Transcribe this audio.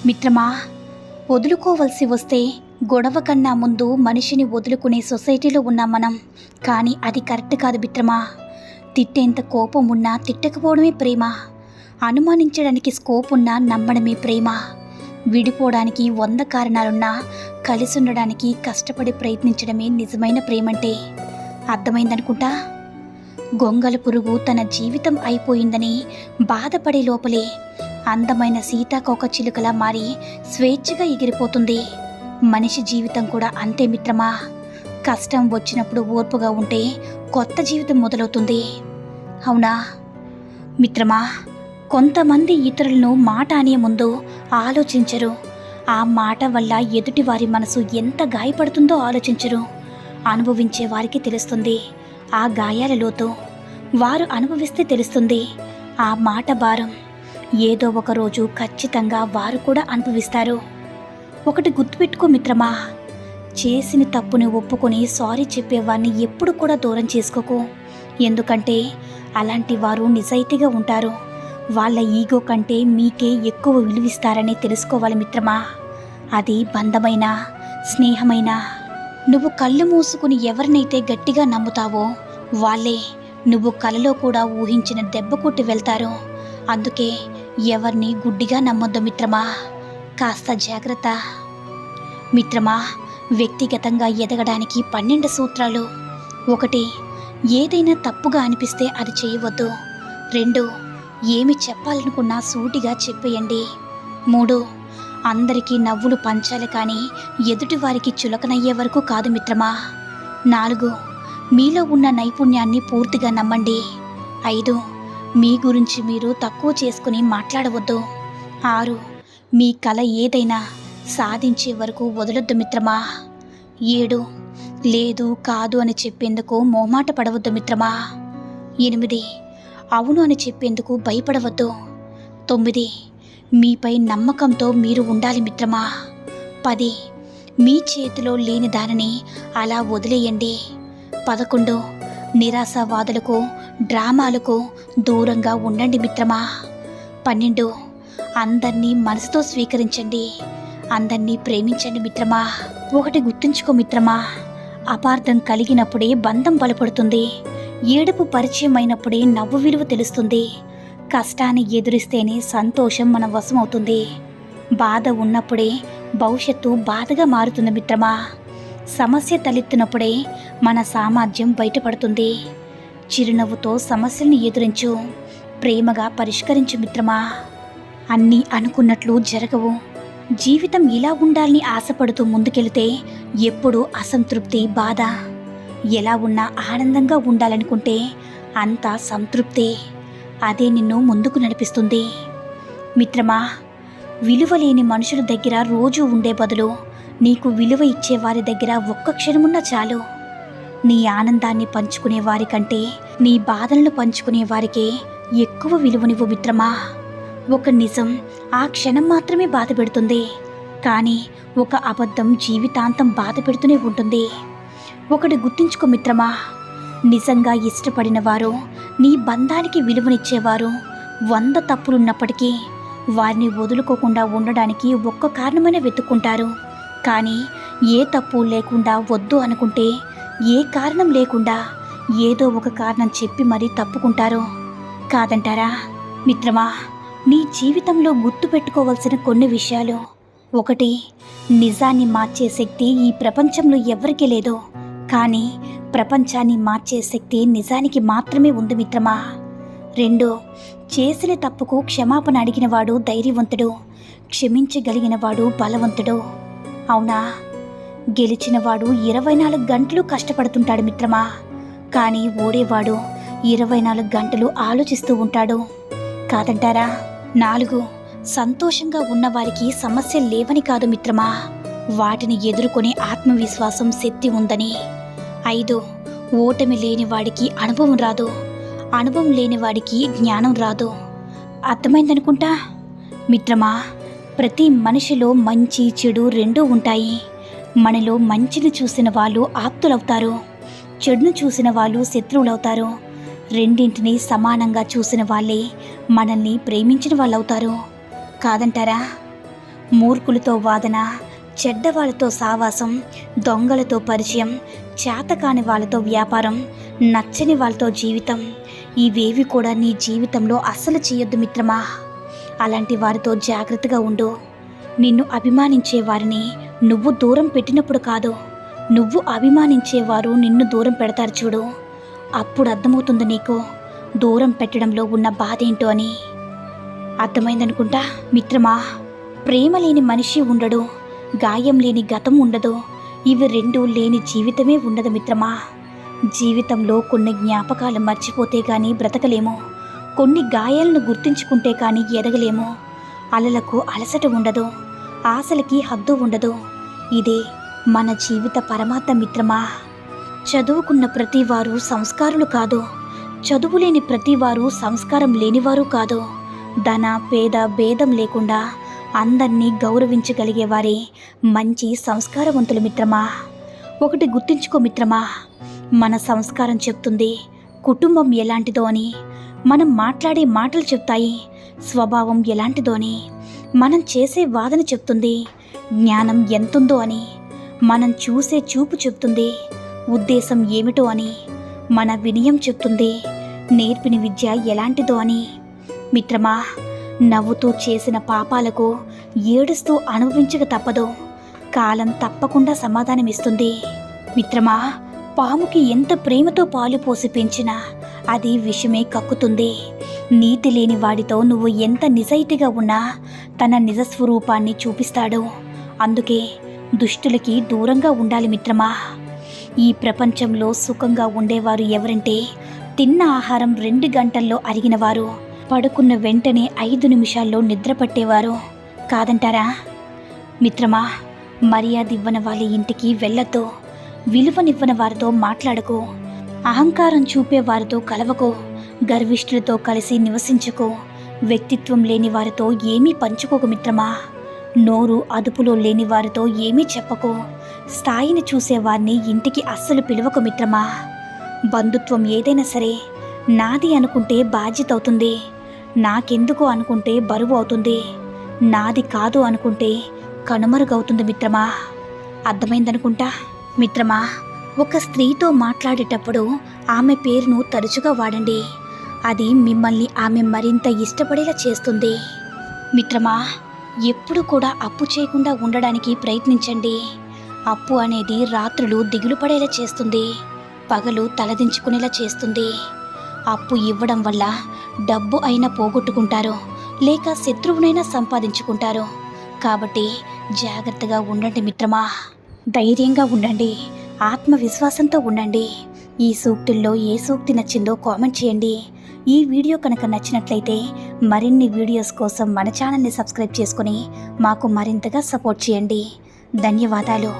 మిత్రమా, వదులుకోవలసి వస్తే గొడవ కన్నా ముందు మనిషిని వదులుకునే సొసైటీలో ఉన్నాం మనం. కానీ అది కరెక్ట్ కాదు మిత్రమా. తిట్టేంత కోపం ఉన్నా తిట్టకపోవడమే ప్రేమ. అనుమానించడానికి స్కోప్ ఉన్నా నమ్మడమే ప్రేమ. విడిపోవడానికి 100 కారణాలున్నా కలిసి ఉండడానికి కష్టపడి ప్రయత్నించడమే నిజమైన ప్రేమంటే. అర్థమైందనుకుంటా. గొంగళ పురుగు తన జీవితం అయిపోయిందని బాధపడే లోపలే అందమైన సీతాకోక చిలుకలా మారి స్వేచ్ఛగా ఎగిరిపోతుంది. మనిషి జీవితం కూడా అంతే మిత్రమా. కష్టం వచ్చినప్పుడు ఓర్పుగా ఉంటే కొత్త జీవితం మొదలవుతుంది. అవునా మిత్రమా? కొంతమంది ఇతరులను మాట అనే ముందు ఆలోచించరు. ఆ మాట వల్ల ఎదుటివారి మనసు ఎంత గాయపడుతుందో ఆలోచించరు. అనుభవించే వారికి తెలుస్తుంది ఆ గాయాల లోతు. వారు అనుభవిస్తే తెలుస్తుంది ఆ మాట భారం. ఏదో ఒక రోజు ఖచ్చితంగా వారు కూడా అనుభవిస్తారు. ఒకటి గుర్తుపెట్టుకో మిత్రమా, చేసిన తప్పుని ఒప్పుకొని సారీ చెప్పేవారిని ఎప్పుడు కూడా దూరం చేసుకోకు. ఎందుకంటే అలాంటి వారు నిజాయితీగా ఉంటారు. వాళ్ళ ఈగో కంటే మీకే ఎక్కువ విలువిస్తారని తెలుసుకోవాలి మిత్రమా. అది బంధమైనా స్నేహమైనా. నువ్వు కళ్ళు మూసుకుని ఎవరినైతే గట్టిగా నమ్ముతావో వాళ్ళే నువ్వు కలలో కూడా ఊహించిన దెబ్బ కొట్టి వెళ్తారు. అందుకే ఎవరిని గుడ్డిగా నమ్మొద్దు మిత్రమా. కాస్త జాగ్రత్త మిత్రమా. వ్యక్తిగతంగా ఎదగడానికి 12 సూత్రాలు. 1. ఏదైనా తప్పుగా అనిపిస్తే అది చేయవద్దు. 2. ఏమి చెప్పాలనుకున్నా సూటిగా చెప్పేయండి. 3. అందరికీ నవ్వులు పంచాలి కానీ ఎదుటివారికి చులకనయ్యే వరకు కాదు మిత్రమా. 4. మీలో ఉన్న నైపుణ్యాన్ని పూర్తిగా నమ్మండి. 5. మీ గురించి మీరు తక్కువ చేసుకుని మాట్లాడవద్దు. 6. మీ కల ఏదైనా సాధించే వరకు వదలొద్దు మిత్రమా. 7. లేదు కాదు అని చెప్పేందుకు మొహమాట పడవద్దు మిత్రమా. 8. అవును అని చెప్పేందుకు భయపడవద్దు. 9. మీపై నమ్మకంతో మీరు ఉండాలి మిత్రమా. 10. మీ చేతిలో లేని దానిని అలా వదిలేయండి. 11. నిరాశావాదులకు డ్రామాలకు దూరంగా ఉండండి మిత్రమా. 12. అందరినీ మనసుతో స్వీకరించండి. అందరినీ ప్రేమించండి మిత్రమా. ఒకటి గుర్తుంచుకో మిత్రమా, అపార్థం కలిగినప్పుడే బంధం బలపడుతుంది. ఏడుపు పరిచయం అయినప్పుడే నవ్వు విలువ తెలుస్తుంది. కష్టాన్ని ఎదురిస్తేనే సంతోషం మన వశమవుతుంది. బాధ ఉన్నప్పుడే భవిష్యత్తు బాధగా మారుతుంది మిత్రమా. సమస్య తలెత్తినప్పుడే మన సామర్థ్యం బయటపడుతుంది. చిరునవ్వుతో సమస్యల్ని ఎదురించు. ప్రేమగా పరిష్కరించు మిత్రమా. అన్నీ అనుకున్నట్లు జరగవు. జీవితం ఇలా ఉండాలని ఆశపడుతూ ముందుకెళితే ఎప్పుడూ అసంతృప్తి, బాధ. ఎలా ఉన్నా ఆనందంగా ఉండాలనుకుంటే అంతా సంతృప్తే. అదే నిన్ను ముందుకు నడిపిస్తుంది మిత్రమా. విలువలేని మనుషుల దగ్గర రోజూ ఉండే బదులు నీకు విలువ ఇచ్చేవారి దగ్గర ఒక్క క్షణమున్నా చాలు. నీ ఆనందాన్ని పంచుకునే వారికంటే నీ బాధలను పంచుకునే వారికే ఎక్కువ విలువనివ్వు మిత్రమా. ఒక నిజం ఆ క్షణం మాత్రమే బాధ పెడుతుంది, కానీ ఒక అబద్ధం జీవితాంతం బాధ పెడుతూనే ఉంటుంది. ఒకటి గుర్తుంచుకో మిత్రమా, నిజంగా ఇష్టపడిన వారు, నీ బంధానికి విలువనిచ్చేవారు 100 తప్పులున్నప్పటికీ వారిని వదులుకోకుండా ఉండడానికి ఒక్క కారణమైన వెతుక్కుంటారు. కానీ ఏ తప్పు లేకుండా వద్దు అనుకుంటే ఏ కారణం లేకుండా ఏదో ఒక కారణం చెప్పి మరీ తప్పుకుంటారు. కాదంటారా మిత్రమా? నీ జీవితంలో గుర్తుపెట్టుకోవాల్సిన కొన్ని విషయాలు. 1. నిజాన్ని మార్చే శక్తి ఈ ప్రపంచంలో ఎవరికీ లేదు, కానీ ప్రపంచాన్ని మార్చే శక్తి నిజానికి మాత్రమే ఉంది మిత్రమా. 2. చేసిన తప్పుకు క్షమాపణ అడిగినవాడు ధైర్యవంతుడు, క్షమించగలిగినవాడు బలవంతుడు. అవునా? గెలిచినవాడు 24 గంటలు కష్టపడుతుంటాడు మిత్రమా, కానీ ఓడేవాడు 24 గంటలు ఆలోచిస్తూ ఉంటాడు. కాదంటారా? 4. సంతోషంగా ఉన్నవారికి సమస్యలు లేవని కాదు మిత్రమా, వాటిని ఎదుర్కొనే ఆత్మవిశ్వాసం, శక్తి ఉందని. 5. ఓటమి లేనివాడికి అనుభవం రాదు, అనుభవం లేనివాడికి జ్ఞానం రాదు. అర్థమైందనుకుంటా మిత్రమా. ప్రతి మనిషిలో మంచి చెడు రెండూ ఉంటాయి. మనలో మంచిని చూసిన వాళ్ళు ఆప్తులవుతారు, చెడును చూసిన వాళ్ళు శత్రువులవుతారు. రెండింటినీ సమానంగా చూసిన వాళ్ళే మనల్ని ప్రేమించిన వాళ్ళవుతారు. కాదంటారా? మూర్ఖులతో వాదన, చెడ్డవాళ్ళతో సావాసం, దొంగలతో పరిచయం, చేతకాని వాళ్ళతో వ్యాపారం, నచ్చని వాళ్ళతో జీవితం, ఇవేవి కూడా నీ జీవితంలో అస్సలు చేయొద్దు మిత్రమా. అలాంటి వారితో జాగ్రత్తగా ఉండు. నిన్ను అభిమానించే వారిని నువ్వు దూరం పెట్టినప్పుడు కాదు, నువ్వు అభిమానించేవారు నిన్ను దూరం పెడతారు చూడు, అప్పుడు అర్థమవుతుంది నీకు దూరం పెట్టడంలో ఉన్న బాధ ఏంటో అని. అర్థమైందనుకుంటా మిత్రమా. ప్రేమ లేని మనిషి ఉండడు, గాయం లేని గతం ఉండదు, ఇవి రెండూ లేని జీవితమే ఉండదు మిత్రమా. జీవితంలో కొన్ని జ్ఞాపకాలు మర్చిపోతే కానీ బ్రతకలేము, కొన్ని గాయాలను గుర్తించుకుంటే కానీ ఎదగలేము. అలలకు అలసట ఉండదు, ఆశలకి హద్దు ఉండదు. ఇదే మన జీవిత పరమార్థ మిత్రమా. చదువుకున్న ప్రతివారు సంస్కారులు కాదు, చదువులేని ప్రతివారు సంస్కారం లేనివారు కాదు. ధన పేద భేదం లేకుండా అందరినీ గౌరవించగలిగేవారే మంచి సంస్కారవంతులు మిత్రమా. ఒకటి గుర్తుంచుకో మిత్రమా, మన సంస్కారం చెప్తుంది కుటుంబం ఎలాంటిదో అని, మనం మాట్లాడే మాటలు చెప్తాయి స్వభావం ఎలాంటిదో అని, మనం చేసే వాదన చెప్తుంది జ్ఞానం ఎంతుందో అని, మనం చూసే చూపు చెప్తుంది ఉద్దేశం ఏమిటో అని, మన వినయం చెప్తుంది నేర్పిన విద్య ఎలాంటిదో అని. మిత్రమా, నవ్వుతూ చేసిన పాపాలకు ఏడుస్తూ అనుభవించక తప్పదు, కాలం తప్పకుండా సమాధానమిస్తుంది. మిత్రమా, పాముకి ఎంత ప్రేమతో పాలు పోసి పెంచినా అది విషమే కక్కుతుంది. నీతి లేని వాడితో నువ్వు ఎంత నిజాయితీగా ఉన్నా తన నిజస్వరూపాన్ని చూపిస్తాడు. అందుకే దుష్టులకి దూరంగా ఉండాలి మిత్రమా. ఈ ప్రపంచంలో సుఖంగా ఉండేవారు ఎవరంటే తిన్న ఆహారం 2 గంటల్లో అరిగినవారు, పడుకున్న వెంటనే 5 నిమిషాల్లో నిద్ర పట్టేవారు కాదంటారా. మిత్రమా, మర్యాద ఇవ్వని వాళ్ళ ఇంటికి వెళ్ళొద్దు, విలువనివ్వని వారితో మాట్లాడకు, అహంకారం చూపే వారితో కలవకు, గర్విష్ఠులతో కలిసి నివసించకు, వ్యక్తిత్వం లేని వారితో ఏమీ పంచుకోకు మిత్రమా. నోరు అదుపులో లేని వారితో ఏమీ చెప్పకు, స్థాయిని చూసేవారిని ఇంటికి అస్సలు పిలవకు మిత్రమా. బంధుత్వం ఏదైనా సరే నాది అనుకుంటే బాధ్యత అవుతుంది, నాకెందుకు అనుకుంటే బరువు అవుతుంది, నాది కాదు అనుకుంటే కనుమరుగవుతుంది మిత్రమా. అర్థమైందనుకుంటా మిత్రమా. ఒక స్త్రీతో మాట్లాడేటప్పుడు ఆమె పేరును తరచుగా వాడండి, అది మిమ్మల్ని ఆమె మరింత ఇష్టపడేలా చేస్తుంది. మిత్రమా, ఎప్పుడు కూడా అప్పు చేయకుండా ఉండడానికి ప్రయత్నించండి. అప్పు అనేది రాత్రులు దిగులు పడేలా చేస్తుంది, పగలు తలదించుకునేలా చేస్తుంది. అప్పు ఇవ్వడం వల్ల డబ్బు అయినా పోగొట్టుకుంటారు, లేక శత్రువునైనా సంపాదించుకుంటారు. కాబట్టి జాగ్రత్తగా ఉండండి మిత్రమా. ధైర్యంగా ఉండండి, ఆత్మవిశ్వాసంతో ఉండండి. ఈ సూక్తుల్లో ఏ సూక్తి నచ్చిందో కామెంట్ చేయండి. ఈ వీడియో కనుక నచ్చినట్లయితే మరిన్ని వీడియోస్ కోసం మన ఛానల్ని సబ్స్క్రైబ్ చేసుకొని మాకు మరింతగా సపోర్ట్ చేయండి. ధన్యవాదాలు.